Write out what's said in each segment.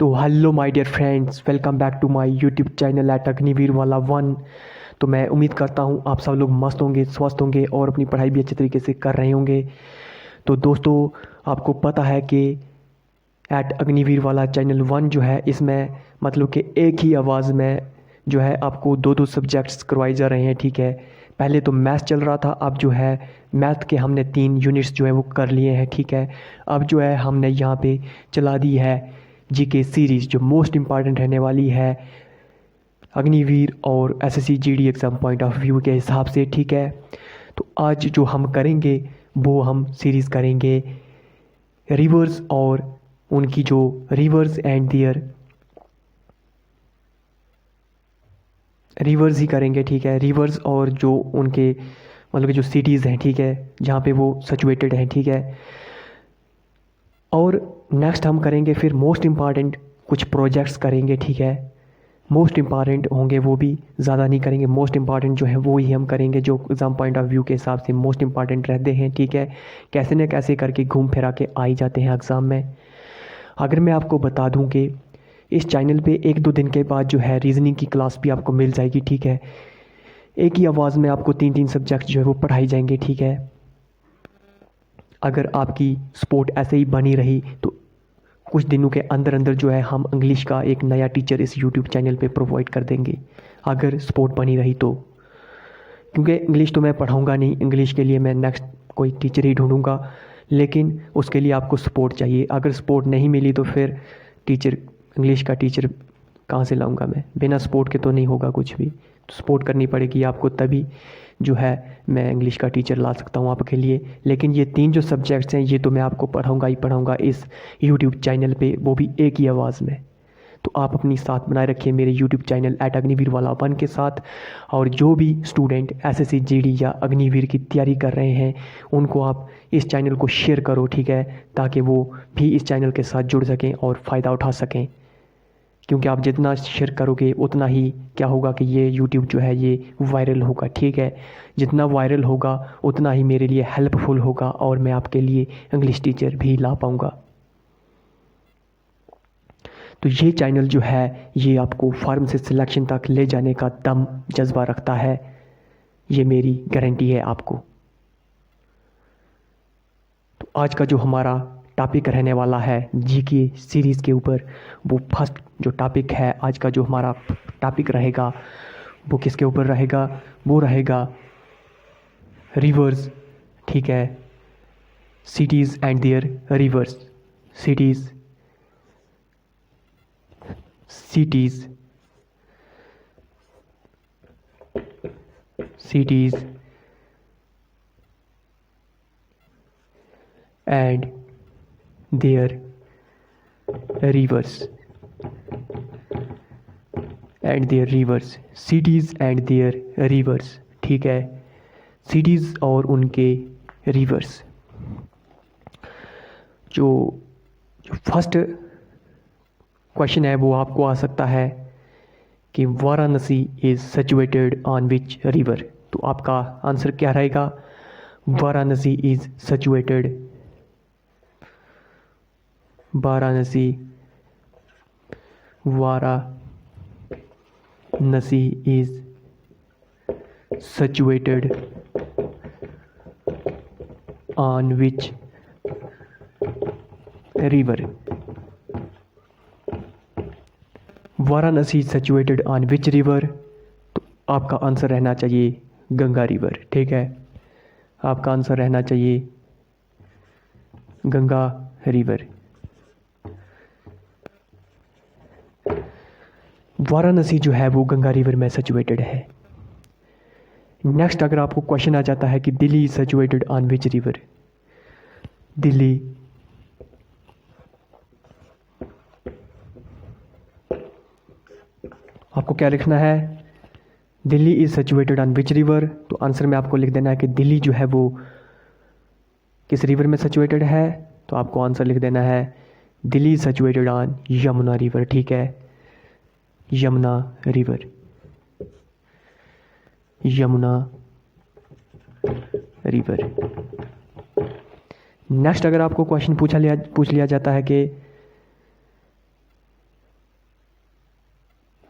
तो hello my dear friends, welcome back to my YouTube channel at Agniveer वाला one. तो मैं उम्मीद करता हूँ आप सब लोग मस्त होंगे, स्वस्थ होंगे और अपनी पढ़ाई भी अच्छे तरीके से कर रहे होंगे। तो दोस्तों, आपको पता है कि एट अग्निवीर वाला चैनल वन जो है, इसमें मतलब कि एक ही आवाज़ में जो है आपको दो दो सब्जेक्ट्स करवाए जा रहे हैं। ठीक है, पहले तो मैथ्स चल रहा था, अब जो है मैथ के हमने 3 यूनिट्स जो है वो कर लिए हैं। ठीक है, अब जो है हमने यहाँ पे चला दी है जीके सीरीज़, जो मोस्ट इम्पॉर्टेंट रहने वाली है अग्निवीर और SSC GD exam point of view के हिसाब से। ठीक है, तो आज जो हम करेंगे वो हम सीरीज़ करेंगे रिवर्स और उनकी जो रिवर्स एंड दियर रिवर्स ही करेंगे। ठीक है, रिवर्स और जो उनके मतलब कि जो सिटीज़ हैं, ठीक है, जहाँ पे वो सिचुएटेड हैं। ठीक है, और नेक्स्ट हम करेंगे फिर मोस्ट इम्पॉर्टेंट कुछ प्रोजेक्ट्स करेंगे। ठीक है, मोस्ट इम्पॉर्टेंट होंगे वो भी, ज़्यादा नहीं करेंगे। मोस्ट इम्पॉर्टेंट जो है वो ही हम करेंगे, जो एग्ज़ाम पॉइंट ऑफ व्यू के हिसाब से मोस्ट इम्पॉर्टेंट रहते हैं। ठीक है, कैसे न कैसे करके घूम फिरा के आ ही जाते हैं एग्ज़ाम में। अगर मैं आपको बता दूं कि इस चैनल पे 1-2 दिन के बाद जो है रीजनिंग की क्लास भी आपको मिल जाएगी। ठीक है, एक ही आवाज़ में आपको 3-3 सब्जेक्ट जो है वो पढ़ाई जाएंगे। ठीक है, अगर आपकी सपोर्ट ऐसे ही बनी रही तो कुछ दिनों के अंदर अंदर जो है हम इंग्लिश का एक नया टीचर इस यूट्यूब चैनल पे प्रोवाइड कर देंगे, अगर सपोर्ट बनी रही तो। क्योंकि इंग्लिश तो मैं पढ़ाऊँगा नहीं, इंग्लिश के लिए मैं नेक्स्ट कोई टीचर ही ढूँढूँगा, लेकिन उसके लिए आपको सपोर्ट चाहिए। अगर सपोर्ट नहीं मिली तो फिर टीचर, इंग्लिश का टीचर कहाँ से लाऊंगा मैं? बिना सपोर्ट के तो नहीं होगा कुछ भी, तो सपोर्ट करनी पड़ेगी आपको, तभी जो है मैं इंग्लिश का टीचर ला सकता हूँ आपके लिए। लेकिन ये 3 जो सब्जेक्ट्स हैं ये तो मैं आपको पढ़ाऊँगा ही पढ़ाऊँगा इस यूट्यूब चैनल पे, वो भी एक ही आवाज़ में। तो आप अपनी साथ बनाए रखिए मेरे यूट्यूब चैनल एट अग्निवीर वाला वन के साथ। और जो भी स्टूडेंट एसएससी जीडी या अग्निवीर की तैयारी कर रहे हैं उनको आप इस चैनल को शेयर करो। ठीक है, ताकि वो भी इस चैनल के साथ जुड़ सकें और फ़ायदा उठा सकें। क्योंकि आप जितना शेयर करोगे उतना ही क्या होगा कि ये यूट्यूब जो है ये वायरल होगा। ठीक है, जितना वायरल होगा उतना ही मेरे लिए हेल्पफुल होगा और मैं आपके लिए इंग्लिश टीचर भी ला पाऊँगा। तो ये चैनल जो है ये आपको फार्म से सिलेक्शन तक ले जाने का दम जज्बा रखता है, ये मेरी गारंटी है आपको। तो आज का जो हमारा टॉपिक रहने वाला है जीके सीरीज़ के ऊपर, वो फर्स्ट जो टॉपिक है आज का, जो हमारा टॉपिक रहेगा वो किसके ऊपर रहेगा? वो रहेगा रिवर्स। ठीक है, cities and their rivers. Cities cities cities and their rivers cities and their rivers। ठीक है, cities और उनके rivers। जो फर्स्ट क्वेश्चन है वो आपको आ सकता है कि Varanasi is situated on which river. तो आपका आंसर क्या रहेगा? Varanasi is situated Varanasi is situated on which river. Varanasi situated on which river? तो आपका आंसर रहना चाहिए गंगा रिवर। ठीक है, आपका आंसर रहना चाहिए गंगा रिवर। वाराणसी जो है वो गंगा रिवर में सिचुएटेड है। नेक्स्ट अगर आपको क्वेश्चन आ जाता है कि Delhi is situated on which river? Delhi आपको क्या लिखना है? Delhi is situated on which river? तो आंसर में आपको लिख देना है कि दिल्ली जो है वो किस रिवर में सिचुएटेड है। तो आपको आंसर लिख देना है Delhi is situated on Yamuna river. ठीक है, Yamuna river, Yamuna river. Next अगर आपको क्वेश्चन पूछ लिया जाता है कि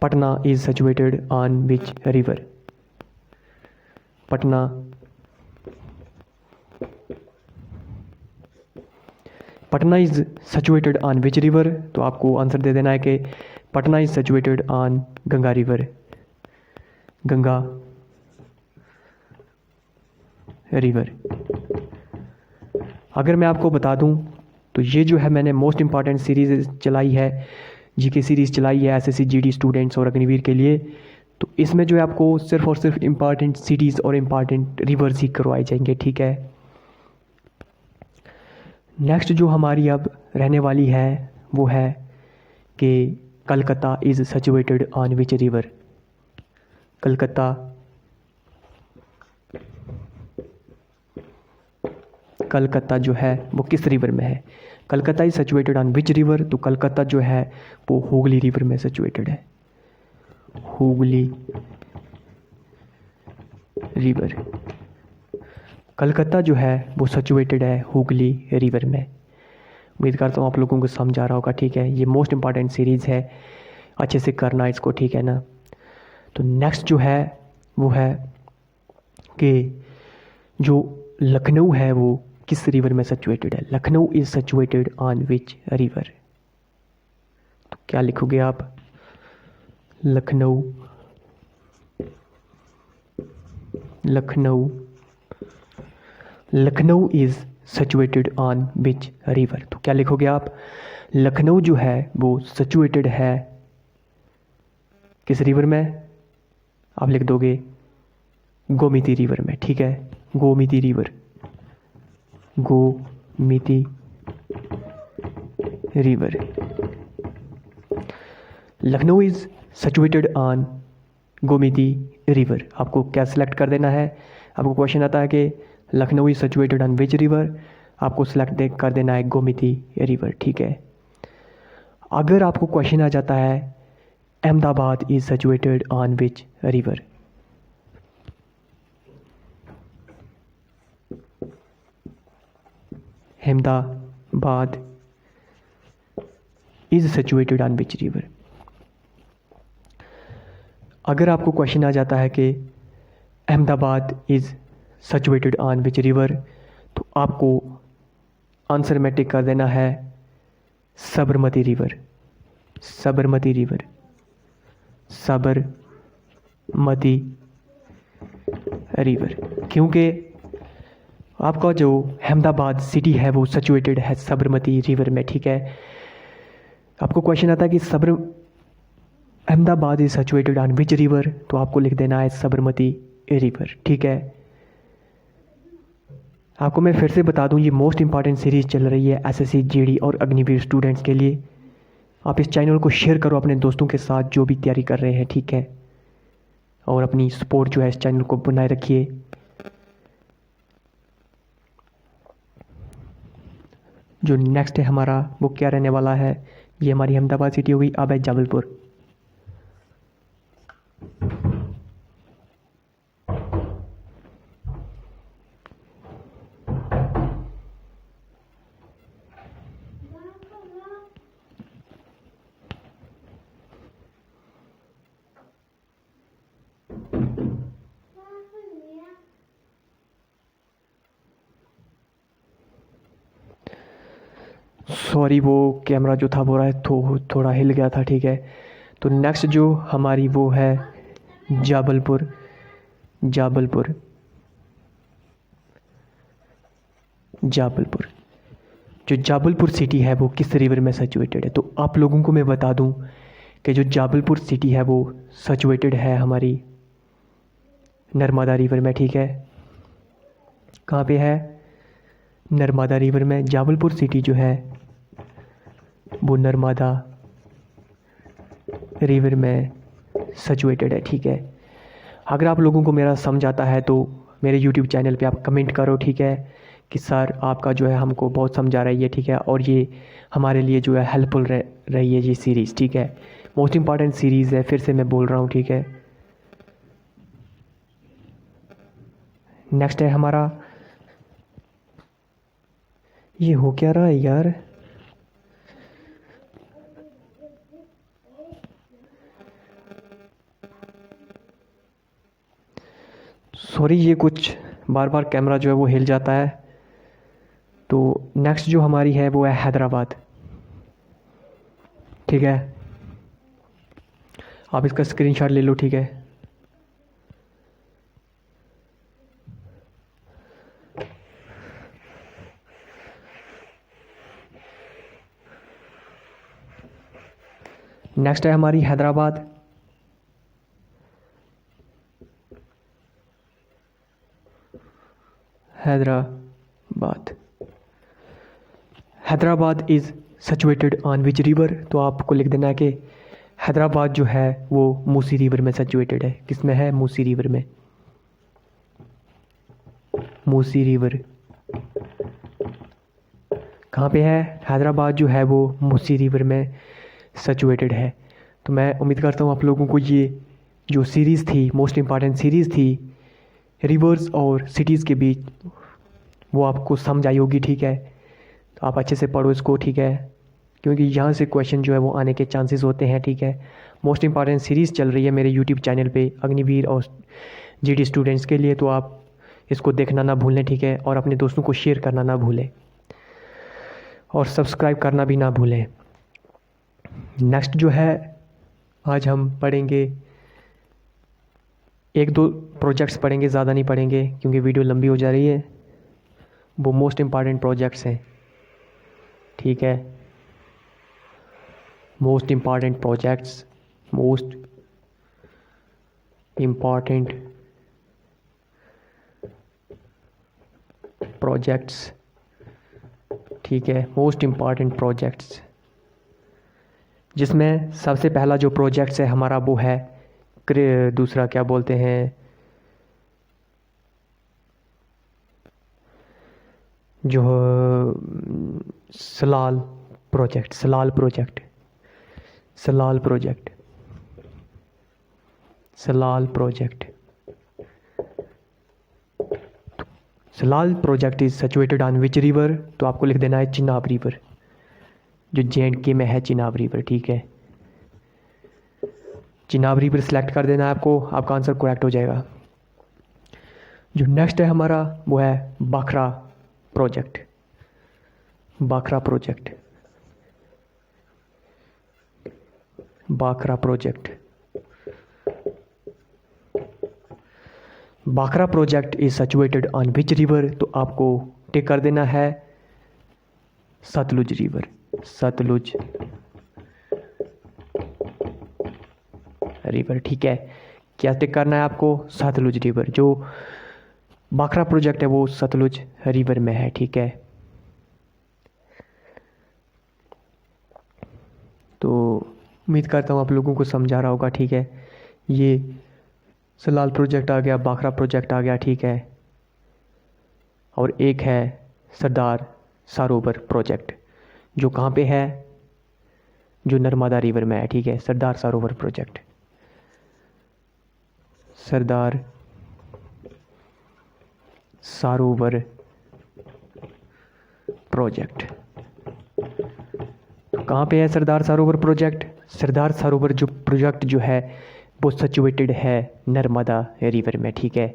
Patna is situated on which river? Patna is situated on which river? तो आपको आंसर दे देना है कि Patna is situated on Ganga river, Ganga river. अगर मैं आपको बता दूं तो ये जो है मैंने मोस्ट इम्पॉर्टेंट सीरीज़ चलाई है, जीके सीरीज़ चलाई है एसएससी जीडी स्टूडेंट्स और अग्निवीर के लिए। तो इसमें जो है आपको सिर्फ और सिर्फ इम्पॉर्टेंट सिटीज़ और इम्पॉर्टेंट रिवर्स ही करवाए जाएंगे, ठीक है। नेक्स्ट जो हमारी अब रहने वाली है वो है कि Calcutta is situated on which river? Calcutta जो है वो किस रिवर में है? Calcutta is situated on which river? तो कलकत्ता जो है वो हुगली रिवर में सिचुएटेड है, हुगली रिवर। कलकत्ता जो है वो सिचुएटेड है हुगली रिवर में। उम्मीद करता हूँ आप लोगों को समझ आ रहा होगा, ठीक है। ये मोस्ट इम्पॉर्टेंट सीरीज़ है, अच्छे से करना इसको, ठीक है ना। तो नेक्स्ट जो है वो है कि जो लखनऊ है वो किस रिवर में सिचुएटेड है? Lucknow is situated on which river? तो क्या लिखोगे आप? Lucknow is situated on which river? तो क्या लिखोगे आप? लखनऊ जो है वो सिचुएटेड है किस रिवर में? आप लिख दोगे गोमती रिवर में, ठीक है। Gomti river. Lucknow is situated on Gomti river. आपको क्या सिलेक्ट कर देना है? आपको क्वेश्चन आता है कि Lucknow is situated on which river? आपको सिलेक्ट कर देना है गोमती रिवर, ठीक है। अगर आपको क्वेश्चन आ जाता है Ahmedabad is situated on which river? Ahmedabad is situated on which river? अगर आपको क्वेश्चन आ जाता है कि Ahmedabad is situated on which river, तो आपको आंसर में टिक कर देना है साबरमती रिवर, क्योंकि आपका जो अहमदाबाद सिटी है वो सिचुएटेड है साबरमती रिवर में, ठीक है। आपको क्वेश्चन आता है कि Ahmedabad is situated on which river? तो आपको लिख देना है साबरमती रिवर, ठीक है। आपको मैं फिर से बता दूं, ये मोस्ट इंपॉर्टेंट सीरीज़ चल रही है एसएससी जीडी और अग्निवीर स्टूडेंट्स के लिए। आप इस चैनल को शेयर करो अपने दोस्तों के साथ जो भी तैयारी कर रहे हैं, ठीक है। और अपनी सपोर्ट जो है इस चैनल को बनाए रखिए। जो नेक्स्ट है हमारा वो क्या रहने वाला है? ये हमारी अहमदाबाद सिटी हो गई। अब है जबलपुर। सॉरी, वो कैमरा जो था वो थोड़ा हिल गया था, ठीक है। तो नेक्स्ट जो हमारी वो है जबलपुर। जो जबलपुर सिटी है वो किस रिवर में सिचुएटेड है? तो आप लोगों को मैं बता दूं कि जो जबलपुर सिटी है वो सिचुएटेड है हमारी नर्मदा रिवर में, ठीक है। कहाँ पे है? नर्मदा रिवर में। जबलपुर सिटी जो है वो नर्मदा रिवर में सिचुएटेड है, ठीक है। अगर आप लोगों को मेरा समझ आता है तो मेरे यूट्यूब चैनल पे आप कमेंट करो, ठीक है, कि सर आपका जो है हमको बहुत समझ आ रही है, ठीक है। और ये हमारे लिए जो है हेल्पफुल रही है ये सीरीज़, ठीक है। मोस्ट इम्पॉर्टेंट सीरीज़ है, फिर से मैं बोल रहा हूँ, ठीक है। नेक्स्ट है हमारा, ये हो क्या रहा है यार? सॉरी, ये कुछ बार बार कैमरा जो है वो हिल जाता है। तो नेक्स्ट जो हमारी है वो है हैदराबाद। ठीक है, आप इसका स्क्रीनशॉट ले लो। ठीक है, नेक्स्ट है हमारी Hyderabad. Hyderabad, Hyderabad is situated on which river. तो आपको लिख देना है कि हैदराबाद जो है वो मूसी रिवर में सिचुएटेड है। किस में है? मूसी रिवर में। मूसी रिवर कहाँ पे है? हैदराबाद जो है वो मूसी रिवर में सिचुएटेड है। तो मैं उम्मीद करता हूँ आप लोगों को ये जो सीरीज़ थी, मोस्ट इम्पॉर्टेंट सीरीज़ थी रिवर्स और सिटीज़ के बीच, वो आपको समझ आई होगी। ठीक है, तो आप अच्छे से पढ़ो इसको। ठीक है, क्योंकि यहाँ से क्वेश्चन जो है वो आने के चांसेस होते हैं। ठीक है, मोस्ट इम्पॉर्टेंट सीरीज़ चल रही है मेरे यूट्यूब चैनल पे अग्निवीर और जीडी स्टूडेंट्स के लिए, तो आप इसको देखना ना भूलें। ठीक है, और अपने दोस्तों को शेयर करना ना भूलें और सब्सक्राइब करना भी ना भूलें। नेक्स्ट जो है, आज हम पढ़ेंगे एक दो प्रोजेक्ट्स पढ़ेंगे, ज़्यादा नहीं पढ़ेंगे क्योंकि वीडियो लंबी हो जा रही है। वो मोस्ट इम्पॉर्टेंट प्रोजेक्ट्स हैं। ठीक है, most important projects, most important projects. ठीक है, मोस्ट इम्पॉर्टेंट प्रोजेक्ट्स, जिसमें सबसे पहला जो प्रोजेक्ट्स है हमारा वो है दूसरा क्या बोलते हैं, जो Salal project, Salal project, Salal project, Salal project. Salal project is situated on which river? तो आपको लिख देना है चिनाब रिवर, जो JNK में है चिनाब रिवर। ठीक है, चिनाब रिवर सेलेक्ट कर देना है आपको, आपका आंसर करेक्ट हो जाएगा। जो नेक्स्ट है हमारा वो है Bhakra project, Bhakra project, Bhakra project. Bhakra project is situated on which river? तो आपको टिक कर देना है सतलुज रिवर, सतलुज रिवर। ठीक है, क्या टिक करना है आपको? सतलुज रिवर। जो बाखरा प्रोजेक्ट है वो सतलुज रिवर में है। ठीक है, तो उम्मीद करता हूँ आप लोगों को समझा रहा होगा। ठीक है, ये सलाल प्रोजेक्ट आ गया, बाखरा प्रोजेक्ट आ गया। ठीक है, और एक है सरदार सरोवर प्रोजेक्ट, जो कहाँ पे है? जो नर्मदा रिवर में है। ठीक है, सरदार सरोवर प्रोजेक्ट, सरदार सरोवर प्रोजेक्ट कहाँ पे है? सरदार सरोवर प्रोजेक्ट। सरदार सरोवर जो प्रोजेक्ट जो है वो सिचुएटेड है नर्मदा रिवर में। ठीक है,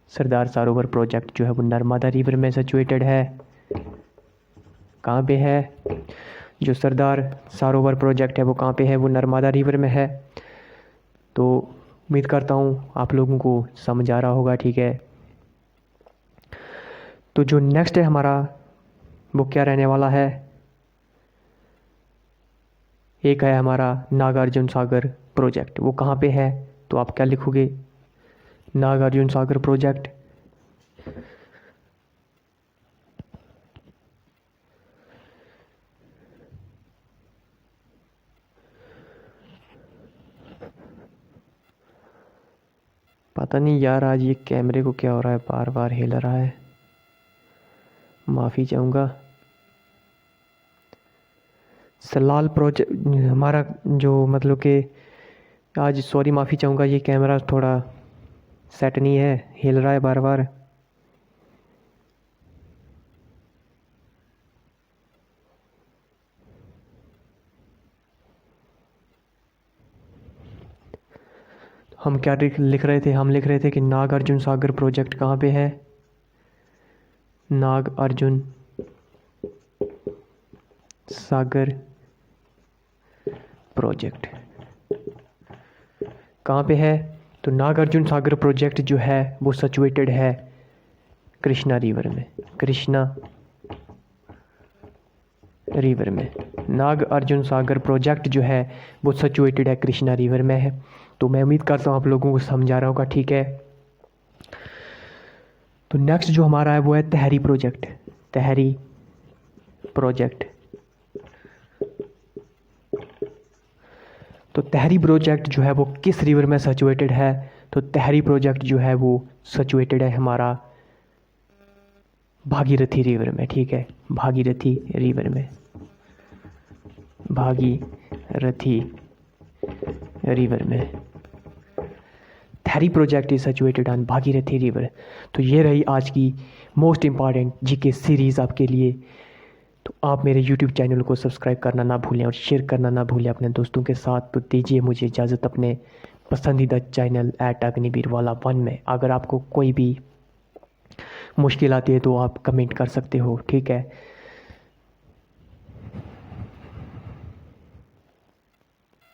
सरदार सरोवर प्रोजेक्ट जो है वो नर्मदा रिवर में सिचुएटेड है। कहाँ पे है? जो सरदार सरोवर प्रोजेक्ट है वो कहाँ पे है? वो नर्मदा रिवर में है। तो उम्मीद करता हूँ आप लोगों को समझ आ रहा होगा। ठीक है, तो जो नेक्स्ट है हमारा वो क्या रहने वाला है? एक है हमारा नागार्जुन सागर प्रोजेक्ट। वो कहाँ पे है? तो आप क्या लिखोगे? नागार्जुन सागर प्रोजेक्ट। पता नहीं यार, आज ये कैमरे को क्या हो रहा है, बार बार हिल रहा है, माफ़ी चाहूँगा। सलाल प्रोजेक्ट हमारा जो मतलब कि आज, सॉरी माफ़ी चाहूँगा, ये कैमरा थोड़ा सेट नहीं है, हिल रहा है बार बार। हम क्या लिख रहे थे, हम लिख रहे थे कि नागार्जुन सागर प्रोजेक्ट कहाँ पे है, नागार्जुन सागर प्रोजेक्ट कहाँ पे है। तो नागार्जुन सागर प्रोजेक्ट जो है वो सिचुएटेड है कृष्णा रिवर में, कृष्णा रिवर में। नागार्जुन सागर प्रोजेक्ट जो है वो सिचुएटेड है कृष्णा रिवर में है। तो मैं उम्मीद करता हूँ आप लोगों को समझा रहा होगा, ठीक है। तो नेक्स्ट जो हमारा है वो है तहरी प्रोजेक्ट, तहरी प्रोजेक्ट। तो तहरी प्रोजेक्ट जो है वो किस रिवर में सिचुएटेड है, तो तहरी प्रोजेक्ट जो है वो सिचुएटेड है हमारा भागीरथी रिवर में, ठीक है, भागीरथी रिवर में, भागीरथी रिवर में। Tehri project is situated on Bhagirathi river. तो ये रही आज की मोस्ट इम्पॉर्टेंट जीके सीरीज़ आपके लिए। तो आप मेरे यूट्यूब चैनल को सब्सक्राइब करना ना भूलें और शेयर करना ना भूलें अपने दोस्तों के साथ। तो दीजिए मुझे इजाज़त अपने पसंदीदा चैनल @अग्निवीरवाला1 में। अगर आपको कोई भी मुश्किल आती है तो आप कमेंट कर सकते हो, ठीक है।